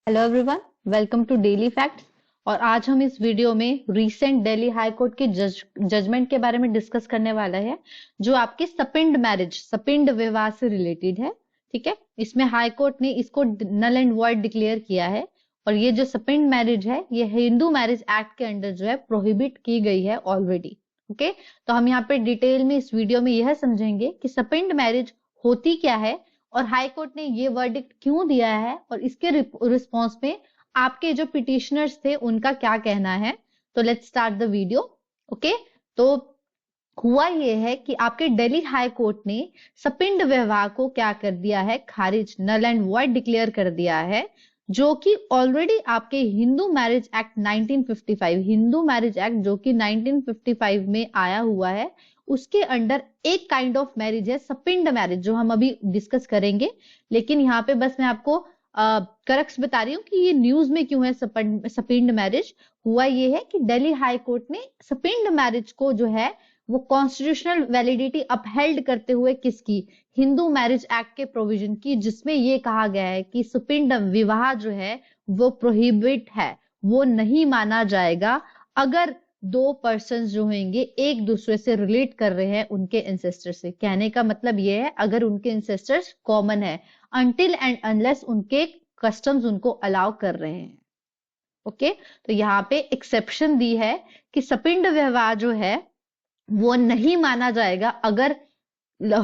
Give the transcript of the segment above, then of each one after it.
Hello everyone, welcome to daily facts. और आज हम इस वीडियो में रीसेंट दिल्ली हाई कोर्ट के जजमेंट के बारे में डिस्कस करने वाला है, जो आपके सपिंड मैरिज, सपिंड विवाह से रिलेटेड है। ठीक है, इसमें हाई कोर्ट ने इसको नल एंड वॉइड डिक्लेयर किया है। और ये जो सपिंड मैरिज है, ये हिंदू मैरिज एक्ट के अंडर जो है प्रोहिबिट की गई है ऑलरेडी। ओके, तो हम यहाँ पे डिटेल में इस वीडियो में यह समझेंगे कि सपिंड मैरिज होती क्या है और हाई कोर्ट ने ये वर्डिक्ट क्यों दिया है, और इसके रिस्पॉन्स में आपके जो पिटिशनर्स थे उनका क्या कहना है। तो let's start the video. Okay, तो हुआ ये है कि आपके दिल्ली हाई कोर्ट ने सपिंड विवाह को क्या कर दिया है, खारिज, नल एंड वॉइड डिक्लेयर कर दिया है, जो कि ऑलरेडी आपके Hindu marriage act 1955, Hindu marriage act जो कि 1955 में आया हुआ है, उसके अंडर एक काइंड ऑफ मैरिज है सपिंड मैरिज, जो हम अभी डिस्कस करेंगे। लेकिन यहाँ पे बस मैं आपको करेक्ट बता रही हूँ कि ये न्यूज में क्यों है सपिंड मैरिज। हुआ ये है कि दिल्ली हाई कोर्ट ने सपिंड मैरिज को जो है वो कॉन्स्टिट्यूशनल वैलिडिटी अपहेल्ड करते हुए किसकी, हिंदू मैरिज एक्ट के प्रोविजन की, जिसमें ये कहा गया है कि सपिंड विवाह जो है वो प्रोहिबिट है, वो नहीं माना जाएगा अगर दो पर्सन जो होंगे एक दूसरे से रिलेट कर रहे हैं उनके एंसेस्टर से। कहने का मतलब ये है अगर उनके एंसेस्टर्स कॉमन है, अनटिल एंड अनलेस उनके कस्टम्स उनको अलाउ कर रहे हैं। ओके, तो यहाँ पे एक्सेप्शन दी है कि सपिंड विवाह जो है वो नहीं माना जाएगा अगर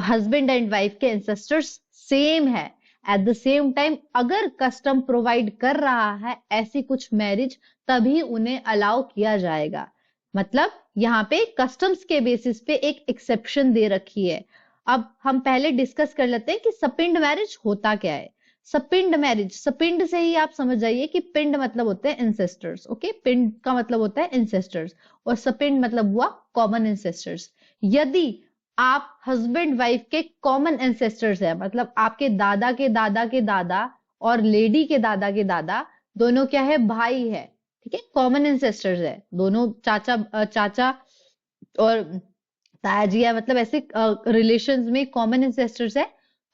हस्बैंड एंड वाइफ के एंसेस्टर्स सेम है। एट द सेम टाइम अगर कस्टम प्रोवाइड कर रहा है ऐसी कुछ मैरिज, तभी उन्हें अलाउ किया जाएगा। मतलब यहाँ पे कस्टम्स के बेसिस पे एक एक्सेप्शन दे रखी है। अब हम पहले डिस्कस कर लेते हैं कि सपिंड मैरिज होता क्या है। सपिंड मैरिज, सपिंड से ही आप समझ जाइए कि पिंड मतलब होते हैं इंसेस्टर्स। ओके, पिंड का मतलब होता है इंसेस्टर्स और सपिंड मतलब हुआ कॉमन इंसेस्टर्स। यदि आप हस्बैंड वाइफ के कॉमन एंसेस्टर्स है, मतलब आपके दादा के दादा के दादा और लेडी के दादा के दादा दोनों क्या है, भाई है। ठीक है, कॉमन एंसेस्टर्स है, दोनों चाचा और ताया है, मतलब ऐसे रिलेशंस में कॉमन एंसेस्टर्स है।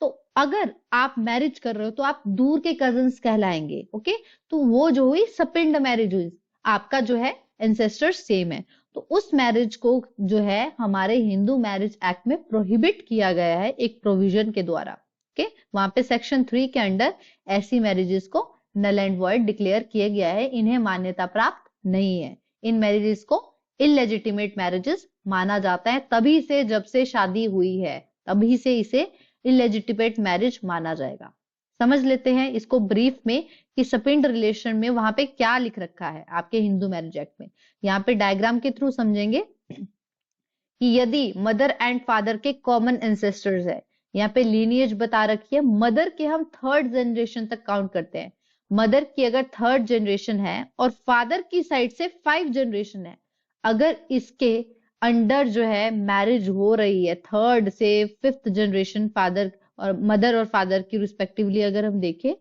तो अगर आप मैरिज कर रहे हो तो आप दूर के कजन्स कहलाएंगे। ओके, तो वो जो हुई सपिंड मैरिज हुई, आपका जो है एंसेस्टर्स सेम है। तो उस मैरिज को जो है हमारे हिंदू मैरिज एक्ट में प्रोहिबिट किया गया है एक प्रोविजन के द्वारा। ओके, वहां पे सेक्शन 3 के अंडर ऐसी मैरिजेस को नल एंड वॉइड डिक्लेयर किया गया है, इन्हें मान्यता प्राप्त नहीं है। इन मैरिजेस को इलेजिटिमेट मैरिजेस माना जाता है, तभी से, जब से शादी हुई है तभी से इसे इलेजिटिमेट मैरिज माना जाएगा। समझ लेते हैं इसको ब्रीफ में कि सपिंड रिलेशन में वहां पे क्या लिख रखा है आपके हिंदू मैरिज एक्ट में। यहाँ पे डायग्राम के थ्रू समझेंगे कि यदि मदर एंड फादर के कॉमन एंसेस्टर्स है, यहाँ पे लीनिएज बता रखी है, मदर के हम थर्ड जनरेशन तक काउंट करते हैं। मदर की अगर थर्ड जनरेशन है और फादर की साइड से 5 जनरेशन है, अगर इसके अंडर जो है मैरिज हो रही है थर्ड से 5th जनरेशन, फादर और मदर और फादर की रिस्पेक्टिवली अगर हम देखें,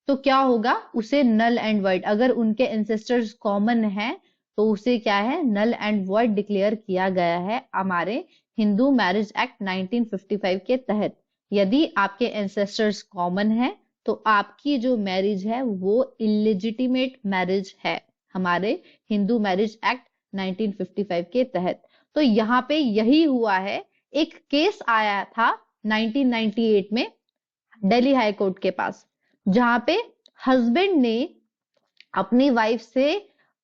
तो क्या होगा, उसे नल एंड वॉइड, अगर उनके एंसेस्टर्स कॉमन है तो उसे क्या है, नल एंड वॉइड डिक्लेयर किया गया है हमारे हिंदू मैरिज एक्ट 1955 के तहत। यदि आपके एंसेस्टर्स कॉमन है तो आपकी जो मैरिज है वो इलेजिटिमेट मैरिज है हमारे हिंदू मैरिज एक्ट 1955 के तहत। तो यहाँ पे यही हुआ है। एक केस आया था 1998 में दिल्ली हाई कोर्ट के पास, जहां पे हस्बैंड ने अपनी वाइफ से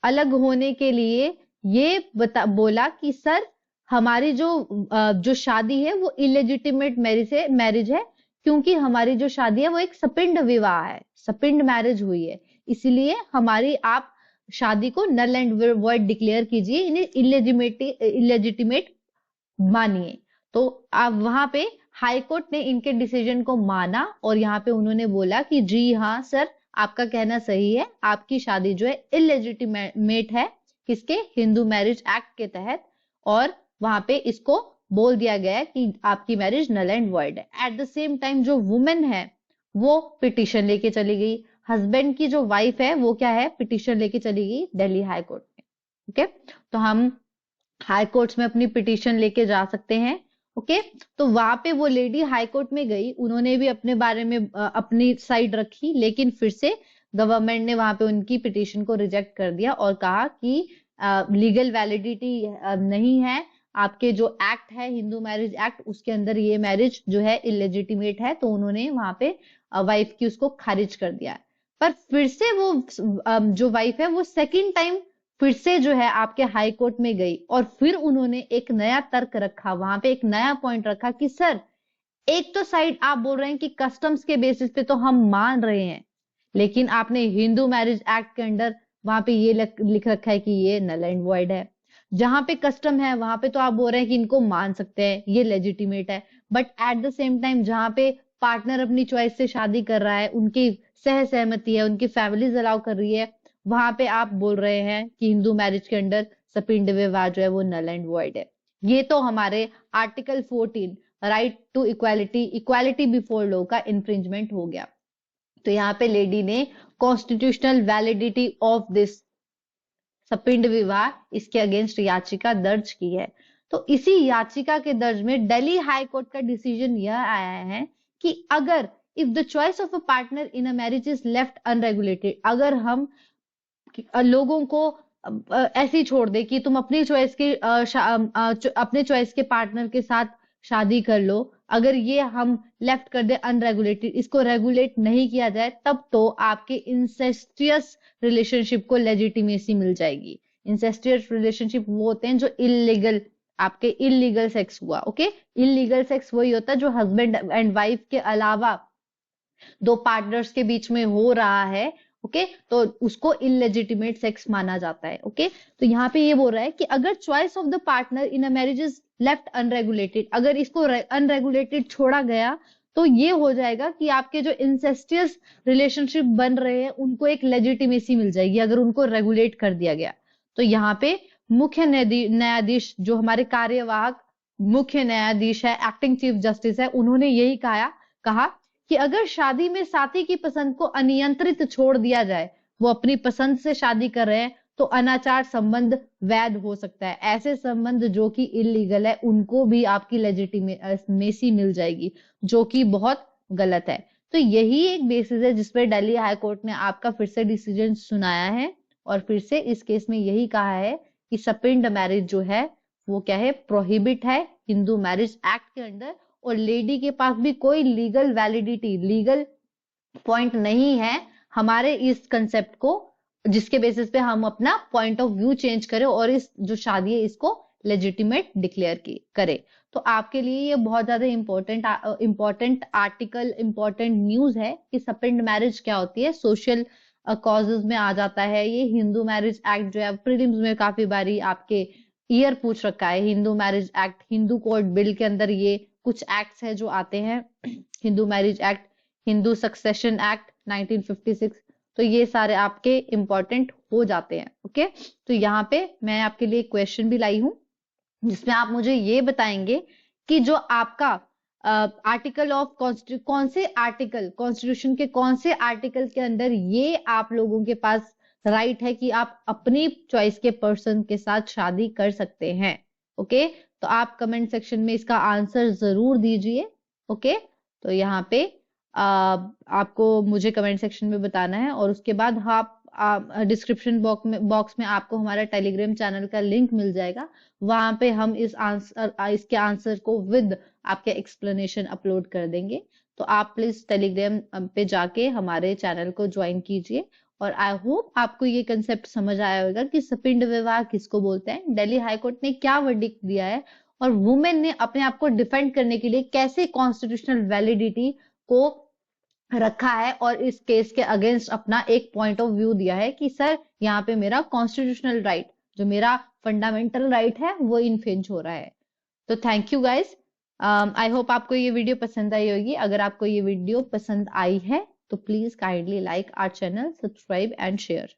अलग होने के लिए ये बोला कि सर हमारी जो शादी है वो इलेजिटिमेट मैरिज है, क्योंकि हमारी जो शादी है वो एक सपिंड विवाह है, सपिंड मैरिज हुई है, इसलिए हमारी आप शादी को नल एंड वॉइड डिक्लेयर कीजिए, इन्हें इलेजिटिमेट मानिए। तो अब वहां पे हाई कोर्ट ने इनके डिसीजन को माना और यहाँ पे उन्होंने बोला कि जी हाँ सर, आपका कहना सही है, आपकी शादी जो है इलेजिटिमेट है किसके, हिंदू मैरिज एक्ट के तहत। और वहां पे इसको बोल दिया गया है कि आपकी मैरिज नल एंड वॉइड है। एट द सेम टाइम जो वुमेन है वो पिटिशन लेके चली गई, हस्बैंड की जो वाइफ है वो क्या है, पिटिशन लेके चली गई दिल्ली हाई कोर्ट में। ओके, तो हम हाई कोर्ट्स में अपनी पिटीशन लेके जा सकते हैं। ओके, तो वहां पे वो लेडी हाई कोर्ट में गई, उन्होंने भी अपने बारे में अपनी साइड रखी, लेकिन फिर से गवर्नमेंट ने वहां पे उनकी पिटीशन को रिजेक्ट कर दिया और कहा कि लीगल वैलिडिटी नहीं है, आपके जो एक्ट है हिंदू मैरिज एक्ट उसके अंदर ये मैरिज जो है इलेजिटिमेट है, तो उन्होंने वहां पे वाइफ की उसको खारिज कर दिया। पर फिर से वो जो वाइफ है वो सेकंड टाइम फिर से जो है आपके हाई कोर्ट में गई और फिर उन्होंने एक नया तर्क रखा, वहां पे एक नया पॉइंट रखा कि सर एक तो साइड आप बोल रहे हैं कि कस्टम्स के बेसिस पे तो हम मान रहे हैं, लेकिन आपने हिंदू मैरिज एक्ट के अंदर वहां पे ये लिख रखा है कि ये नल एंड वॉइड है। जहां पे कस्टम है वहां पे तो आप बोल रहे हैं कि इनको मान सकते हैं, ये लेजिटिमेट है, but at the same time जहां पे पार्टनर अपनी चॉइस से शादी कर रहा है, उनकी सह सहमति है, उनकी फैमिलीज अलाउ कर रही है, वहां पे आप बोल रहे हैं कि हिंदू मैरिज के अंदर सपिंड विवाह जो है वो नल एंड वॉइड है। ये तो हमारे article 14 right to equality, equality before law का इन्फ्रिंजमेंट हो गया। तो यहाँ पे लेडी ने constitutional validity of this sapinda विवाह इसके अगेंस्ट याचिका दर्ज की है। तो इसी याचिका के दर्ज में दिल्ली हाई कोर्ट का डिसीजन यह आया है कि अगर if the choice of a partner in a marriage is left unregulated, अगर हम लोगों को ऐसे ही छोड़ दे कि तुम अपनी चॉइस के अपने चॉइस के पार्टनर के साथ शादी कर लो, अगर ये हम लेफ्ट कर दे अनरेगुलेटेड, इसको रेगुलेट नहीं किया जाए, तब तो आपके इंसेस्टियस रिलेशनशिप को लेजिटिमेसी मिल जाएगी। इंसेस्टियस रिलेशनशिप वो होते हैं जो इलीगल, आपके इलीगल सेक्स हुआ। ओके, इलीगल सेक्स वही होता है जो हस्बैंड एंड वाइफ के अलावा दो पार्टनर्स के बीच में हो रहा है। ओके, तो उसको इलेजिटिमेट सेक्स माना जाता है। ओके, तो यहाँ पे ये बोल रहा है कि अगर choice of the partner in a marriage is left unregulated, अगर इसको अनरेगुलेटेड छोड़ा गया तो ये हो जाएगा कि आपके जो इंसेस्टियस रिलेशनशिप बन रहे हैं उनको एक लेजिटिमेसी मिल जाएगी अगर उनको रेगुलेट कर दिया गया। तो यहाँ पे मुख्य न्यायाधीश जो हमारे कार्यवाहक मुख्य न्यायाधीश है, एक्टिंग चीफ जस्टिस है, उन्होंने यही कहा कि अगर शादी में साथी की पसंद को अनियंत्रित छोड़ दिया जाए, वो अपनी पसंद से शादी कर रहे हैं, तो अनाचार संबंध वैध हो सकता है। ऐसे संबंध जो कि इलीगल है उनको भी आपकी लेजिटिमेसी मिल जाएगी, जो कि बहुत गलत है। तो यही एक बेसिस है जिसपे दिल्ली हाई कोर्ट ने आपका फिर से डिसीजन सुनाया है और फिर से इस केस में यही कहा है कि सपिंड मैरिज जो है वो क्या है, प्रोहिबिट है हिंदू मैरिज एक्ट के अंडर, और लेडी के पास भी कोई लीगल वैलिडिटी, लीगल पॉइंट नहीं है हमारे इस कंसेप्ट को जिसके बेसिस पे हम अपना पॉइंट ऑफ व्यू चेंज करें और इस जो शादी है इसको लेजिटिमेट डिक्लेयर करें। तो आपके लिए ये बहुत ज्यादा इंपॉर्टेंट आर्टिकल, इंपॉर्टेंट न्यूज है कि सपिंड मैरिज क्या होती है, सोशल कॉजेज में आ जाता है ये। हिंदू मैरिज एक्ट जो है प्रीलिम्स में काफी बारी आपके ईयर पूछ रखा है, Hindu marriage act, Hindu code bill के अंदर ये कुछ एक्ट्स है जो आते हैं, Hindu marriage act, Hindu succession act 1956, तो ये सारे आपके इंपॉर्टेंट हो जाते हैं। ओके, तो यहाँ पे मैं आपके लिए क्वेश्चन भी लाई हूं जिसमें आप मुझे ये बताएंगे कि जो आपका आर्टिकल ऑफ कौन से आर्टिकल, कॉन्स्टिट्यूशन के कौन से आर्टिकल के अंदर ये आप लोगों के पास राइट है कि आप अपनी चॉइस के पर्सन के साथ शादी कर सकते हैं। ओके, तो आप कमेंट सेक्शन में इसका आंसर जरूर दीजिए। ओके, तो यहाँ पे आपको मुझे कमेंट सेक्शन में बताना है और उसके बाद आप डिस्क्रिप्शन बॉक्स में आपको हमारा टेलीग्राम चैनल का लिंक मिल जाएगा, वहां पे हम इसके आंसर को विद आपके एक्सप्लेनेशन अपलोड कर देंगे। तो आप प्लीज टेलीग्राम पे जाके हमारे चैनल को ज्वाइन कीजिए और आई होप आपको ये कंसेप्ट समझ आया होगा कि सपिंड विवाह किसको बोलते हैं, दिल्ली हाई कोर्ट ने क्या वर्डिक्ट दिया है और वुमेन ने अपने आप को डिफेंड करने के लिए कैसे कॉन्स्टिट्यूशनल वैलिडिटी को रखा है और इस केस के अगेंस्ट अपना एक पॉइंट ऑफ व्यू दिया है कि सर यहाँ पे मेरा कॉन्स्टिट्यूशनल राइट, जो मेरा फंडामेंटल राइट है, वो इन्फ्रिंज हो रहा है। तो thank you guys, I hope आपको ये वीडियो पसंद आई होगी। अगर आपको ये वीडियो पसंद आई है तो please kindly like our channel, subscribe and share.